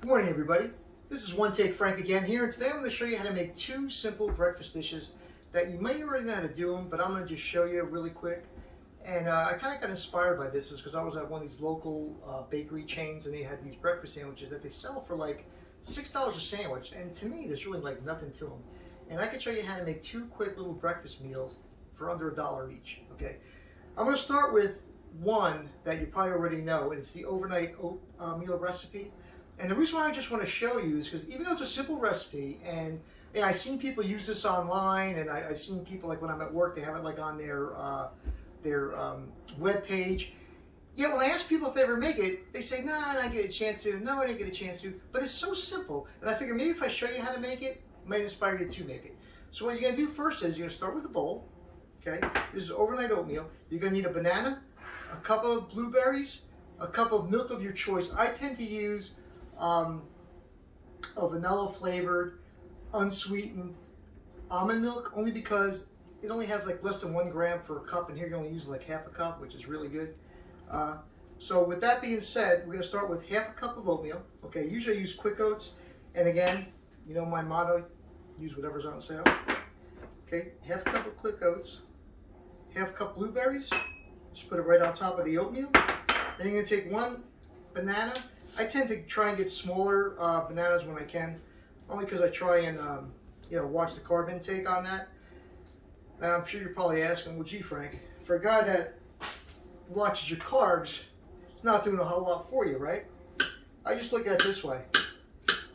Good morning, everybody. This is One Take Frank again here, and today I'm going to show you how to make two simple breakfast dishes that you may already know how to do them, but I'm going to just show you really quick. And I kind of got inspired by this because I was at one of these local bakery chains, and they had these breakfast sandwiches that they sell for like $6 a sandwich, and to me there's really like nothing to them. And I can show you how to make two quick little breakfast meals for under $1 each. Okay, I'm going to start with one that you probably already know, and it's the overnight oatmeal recipe. And the reason why I just want to show you is because even though it's a simple recipe, and yeah, I've seen people use this online, and I've seen people, like when I'm at work, they have it like on their web page. Yeah, when I ask people if they ever make it, they say, "No, I didn't get a chance to. No, I didn't get a chance to." But it's so simple, and I figure maybe if I show you how to make it, it might inspire you to make it. So what you're going to do first is you're going to start with a bowl. Okay, this is overnight oatmeal. You're going to need a banana, a cup of blueberries, a cup of milk of your choice. I tend to use a vanilla flavored, unsweetened almond milk, only because it only has like less than 1 gram for a cup, and here you only use like half a cup, which is really good. So with that being said, we're going to start with half a cup of oatmeal. Okay, usually I use quick oats, and again, you know my motto, use whatever's on sale. Okay, half a cup of quick oats, half a cup blueberries, just put it right on top of the oatmeal. Then you're going to take 1 banana. I tend to try and get smaller bananas when I can, only because I try and watch the carb intake on that. Now I'm sure you're probably asking, well, gee, Frank, for a guy that watches your carbs, it's not doing a whole lot for you, right? I just look at it this way.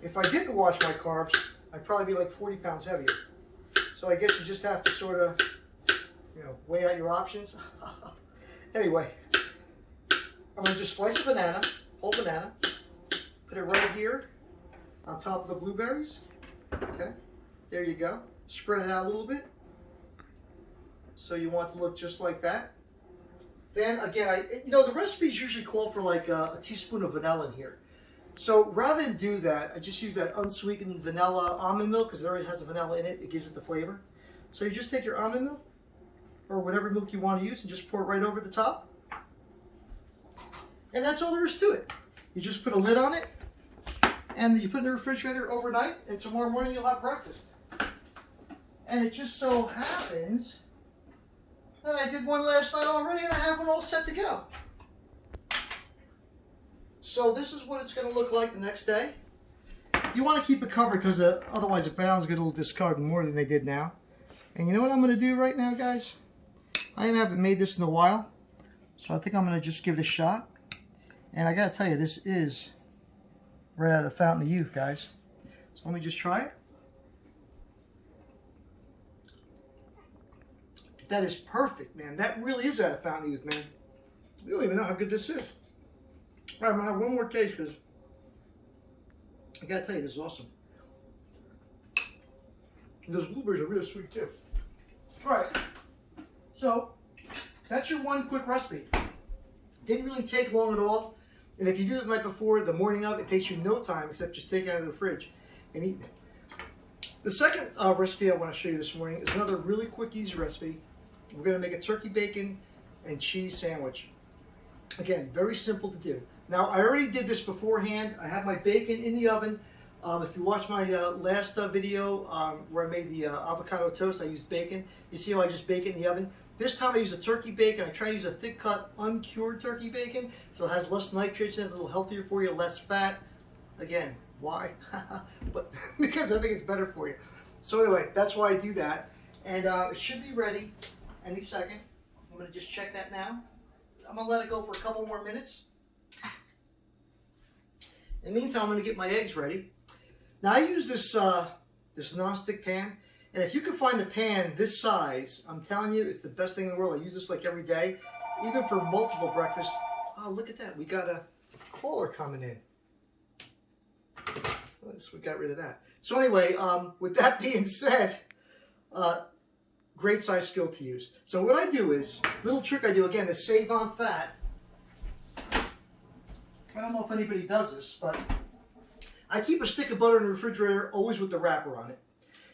If I didn't watch my carbs, I'd probably be like 40 pounds heavier. So I guess you just have to sort of, weigh out your options. Anyway, I'm going to just slice a banana, whole banana, put it right here on top of the blueberries. Okay, there you go. Spread it out a little bit. So you want it to look just like that. Then again, the recipes usually call for like a teaspoon of vanilla in here. So rather than do that, I just use that unsweetened vanilla almond milk because it already has the vanilla in it. It gives it the flavor. So you just take your almond milk or whatever milk you want to use and just pour it right over the top. And that's all there is to it. You just put a lid on it and you put it in the refrigerator overnight, and tomorrow morning you'll have breakfast. And it just so happens that I did one last night already and I have one all set to go. So this is what it's going to look like the next day. You want to keep it covered because otherwise the bananas get a little discolored more than they did now. And you know what I'm going to do right now, guys? I haven't made this in a while, so I think I'm going to just give it a shot. And I got to tell you, this is right out of the fountain of youth, guys. So let me just try it. That is perfect, man. That really is out of fountain of youth, man. You don't even know how good this is. All right, I'm going to have one more taste because I got to tell you, this is awesome. And those blueberries are really sweet, too. Try it. So, that's your one quick recipe. Didn't really take long at all. And if you do it the night before, the morning of, it takes you no time except just take it out of the fridge and eat it. The second recipe I want to show you this morning is another really quick, easy recipe. We're going to make a turkey bacon and cheese sandwich. Again, very simple to do. Now, I already did this beforehand. I have my bacon in the oven. If you watch my last video where I made the avocado toast, I used bacon. You see how I just bake it in the oven? This time I use a turkey bacon. I try to use a thick cut, uncured turkey bacon, so it has less nitrates in it, it's a little healthier for you, less fat. Again, why? But because I think it's better for you. So anyway, that's why I do that. And it should be ready any second. I'm going to just check that now. I'm going to let it go for a couple more minutes. In the meantime, I'm going to get my eggs ready. Now I use this nonstick pan. And if you can find a pan this size, I'm telling you, it's the best thing in the world. I use this like every day, even for multiple breakfasts. Oh, look at that. We got a caller coming in. We got rid of that. So anyway, with that being said, great size skill to use. So what I do is, little trick I do again to save on fat. I don't know if anybody does this, but I keep a stick of butter in the refrigerator always with the wrapper on it.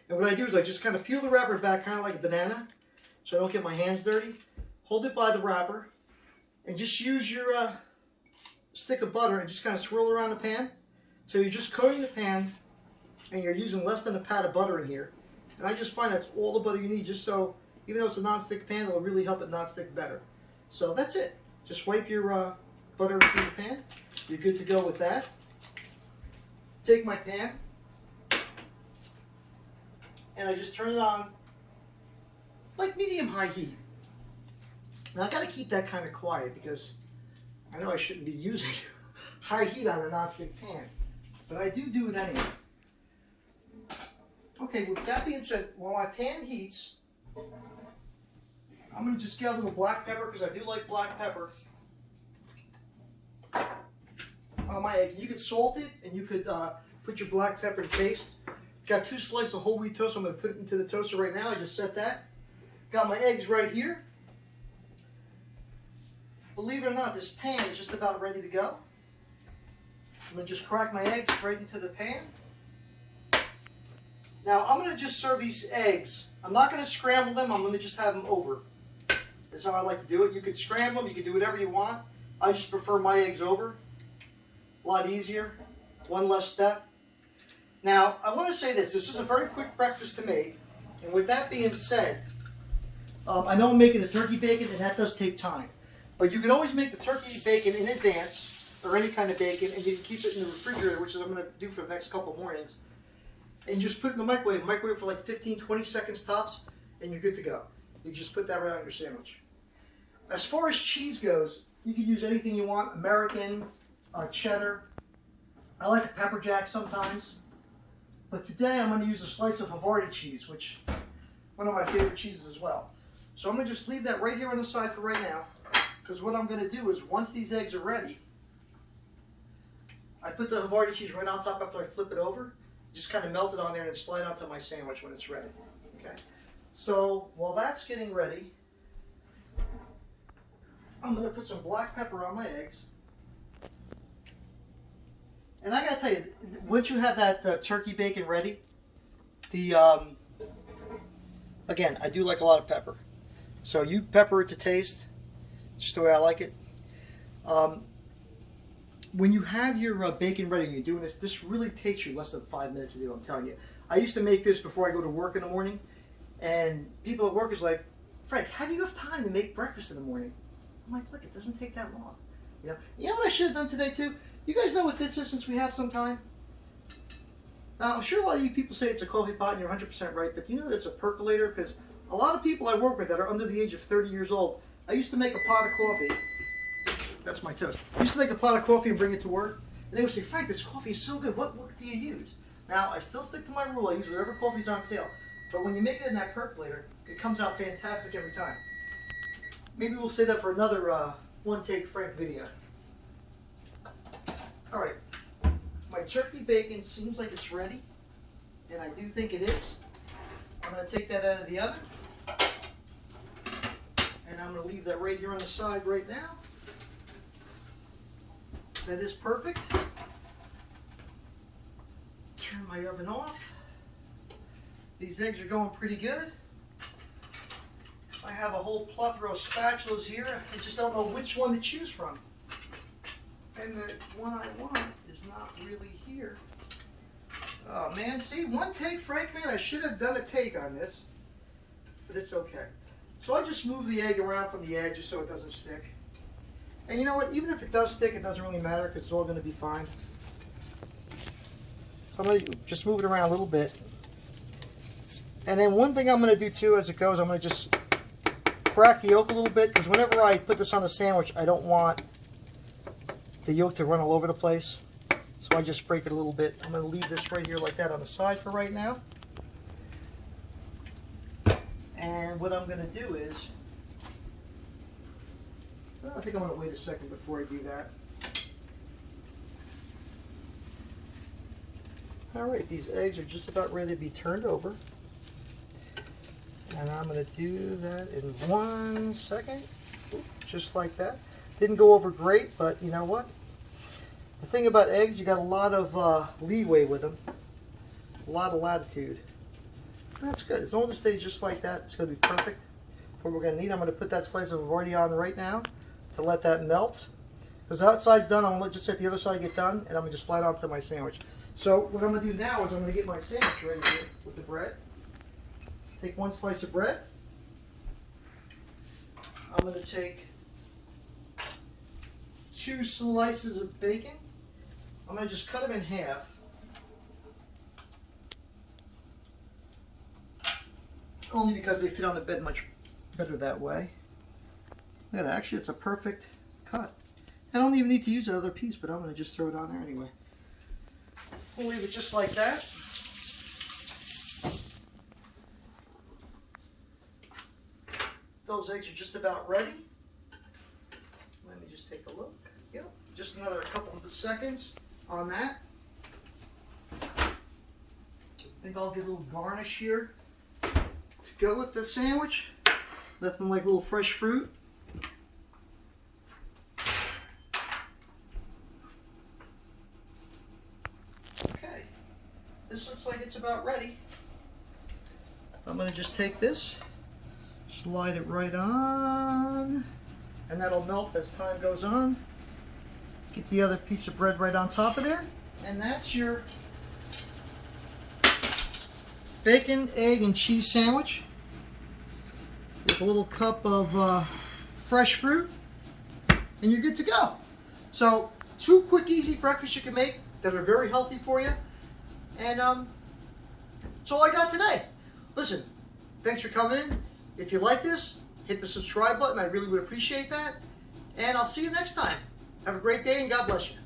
And what I do is I just kind of peel the wrapper back, kind of like a banana, so I don't get my hands dirty. Hold it by the wrapper, and just use your stick of butter and just kind of swirl around the pan. So you're just coating the pan, and you're using less than a pat of butter in here. And I just find that's all the butter you need, just so, even though it's a non-stick pan, it'll really help it non-stick better. So that's it. Just wipe your butter through the pan. You're good to go with that. Take my pan, and I just turn it on like medium-high heat. Now I gotta keep that kind of quiet because I know I shouldn't be using high heat on a non-stick pan, but I do it anyway. Okay, with that being said, while my pan heats, I'm going to just get a little black pepper because I do like black pepper on my eggs. You could salt it and you could put your black pepper to taste. Got 2 slices of whole wheat toast. I'm going to put it into the toaster right now. I just set that. Got my eggs right here. Believe it or not, this pan is just about ready to go. I'm going to just crack my eggs right into the pan. Now, I'm going to just serve these eggs. I'm not going to scramble them. I'm going to just have them over. That's how I like to do it. You could scramble them. You could do whatever you want. I just prefer my eggs over. A lot easier. One less step. Now, I want to say this. This is a very quick breakfast to make. And with that being said, I know I'm making the turkey bacon, and that does take time. But you can always make the turkey bacon in advance, or any kind of bacon, and you can keep it in the refrigerator, which is what I'm going to do for the next couple mornings. And you just put it in the microwave. Microwave for like 15-20 seconds tops, and you're good to go. You just put that right on your sandwich. As far as cheese goes, you can use anything you want. American, cheddar. I like a pepper jack sometimes. But today I'm going to use a slice of Havarti cheese, which is one of my favorite cheeses as well. So I'm going to just leave that right here on the side for right now. Because what I'm going to do is, once these eggs are ready, I put the Havarti cheese right on top after I flip it over. Just kind of melt it on there and slide onto my sandwich when it's ready. Okay. So while that's getting ready, I'm going to put some black pepper on my eggs. And I got to tell you, once you have that turkey bacon ready, again, I do like a lot of pepper. So you pepper it to taste, just the way I like it. When you have your bacon ready and you're doing this, this really takes you less than 5 minutes to do, I'm telling you. I used to make this before I go to work in the morning, and people at work is like, Frank, how do you have time to make breakfast in the morning? I'm like, look, it doesn't take that long. You know what I should have done today too? You guys know what this is, since we have some time? Now, I'm sure a lot of you people say it's a coffee pot, and you're 100% right, but do you know that it's a percolator? Because a lot of people I work with that are under the age of 30 years old, I used to make a pot of coffee. That's my toast. I used to make a pot of coffee and bring it to work, and they would say, Frank, this coffee is so good. What do you use? Now, I still stick to my rule. I use whatever coffee's on sale. But when you make it in that percolator, it comes out fantastic every time. Maybe we'll say that for another one-take Frank video. All right. My turkey bacon seems like it's ready, and I do think it is. I'm going to take that out of the oven, and I'm going to leave that right here on the side right now. That is perfect. Turn my oven off. These eggs are going pretty good. I have a whole plethora of spatulas here. I just don't know which one to choose from. And the one I want is not really here. Oh man, see, one take, Frank, man, I should have done a take on this. But it's okay. So I just move the egg around from the edge just so it doesn't stick. And you know what, even if it does stick, it doesn't really matter because it's all going to be fine. I'm going to just move it around a little bit. And then one thing I'm going to do too as it goes, I'm going to just crack the yolk a little bit, because whenever I put this on the sandwich, I don't want the yolk to run all over the place. So I just break it a little bit. I'm going to leave this right here like that on the side for right now. And what I'm going to do is, well, I think I'm going to wait a second before I do that. Alright, these eggs are just about ready to be turned over. And I'm going to do that in 1 second. Just like that. Didn't go over great, but you know what? The thing about eggs, you got a lot of leeway with them. A lot of latitude. That's good. As long as it stays just like that, it's going to be perfect. What we're going to need, I'm going to put that slice of Havarti on right now to let that melt. Because the outside's done, I'm going to just let the other side get done, and I'm going to just slide onto my sandwich. So what I'm going to do now is I'm going to get my sandwich ready here with the bread. Take one slice of bread. I'm going to take 2 slices of bacon. I'm going to just cut them in half. Only because they fit on the bed much better that way. Look at that, actually it's a perfect cut. I don't even need to use the other piece, but I'm going to just throw it on there anyway. We'll leave it just like that. Those eggs are just about ready. Let me just take a look. Yep, just another couple of seconds on that. I think I'll get a little garnish here to go with the sandwich. Nothing like a little fresh fruit. Okay, this looks like it's about ready. I'm going to just take this, slide it right on, and that'll melt as time goes on. Get the other piece of bread right on top of there, and that's your bacon, egg, and cheese sandwich with a little cup of fresh fruit, and you're good to go. So 2 quick, easy breakfasts you can make that are very healthy for you, and that's all I got today. Listen, thanks for coming in. If you like this, hit the subscribe button. I really would appreciate that, and I'll see you next time. Have a great day, and God bless you.